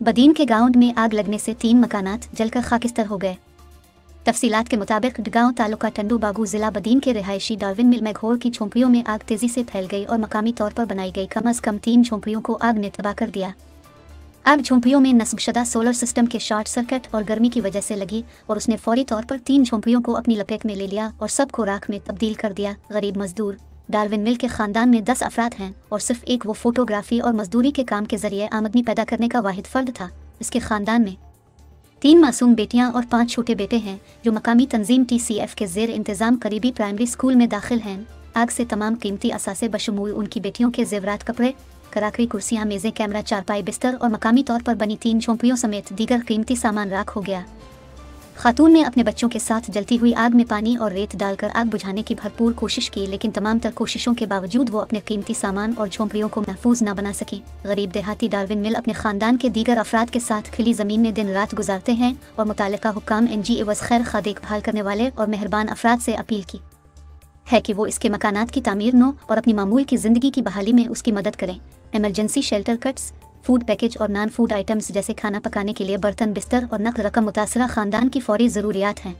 बदीन के गांव में आग लगने से 3 मकानात जलकर खाकिस्तर हो गए। तफसीलात के मुताबिक डगांव तालुका टंडू बागू जिला बदीन के रिहायशी डार्विन मिल में घोर की झोंपड़ियों में आग तेजी से फैल गई और मकामी तौर पर बनाई गई कम अज कम 3 झोंपड़ियों को आग ने तबाह कर दिया। आग झोंपड़ियों में नस्बशुदा सोलर सिस्टम के शॉर्ट सर्किट और गर्मी की वजह से लगी और उसने फौरी तौर पर 3 झोंपड़ियों को अपनी लपेट में ले लिया और सबको राख में तब्दील कर दिया। गरीब मजदूर डार्विन मिल के खानदान में 10 अफराद हैं और सिर्फ एक वो फोटोग्राफी और मजदूरी के काम के जरिए आमदनी पैदा करने का वाहिद फर्द था। इसके खानदान में 3 मासूम बेटियां और 5 छोटे बेटे हैं जो मकामी तंजीम TCF के जेर इंतज़ाम करीबी प्राइमरी स्कूल में दाखिल हैं। आग से तमाम कीमती असासे बशमूल उनकी बेटियों के जेवरात, कपड़े, कराकरी, कुर्सियां, मेज़ें, कैमरा, चारपाई, बिस्तर और मकामी तौर पर बनी 3 झोंपड़ियों समेत दीगर कीमती सामान राख हो गया। खातून ने अपने बच्चों के साथ जलती हुई आग में पानी और रेत डालकर आग बुझाने की भरपूर कोशिश की, लेकिन तमाम तर कोशिशों के बावजूद वो अपने कीमती सामान और झोंपड़ियों को महफूज न बना सकी। गरीब देहाती डार्विन मिल अपने खानदान के दीगर अफराद के साथ खिली ज़मीन में दिन रात गुजारते हैं और मुतालिका हुक्काम, NGOs, खैर खा देखभाल करने वाले और मेहरबान अफराद से अपील की है कि वो इसके मकानात की तामीर नो और अपनी मामूल की ज़िंदगी की बहाली में उसकी मदद करें। Emergency shelter kits, food package और नॉन फूड आइटम्स जैसे खाना पकाने के लिए बर्तन, बिस्तर और नकद रकम मुतासरा खानदान की फौरी ज़रूरियात हैं।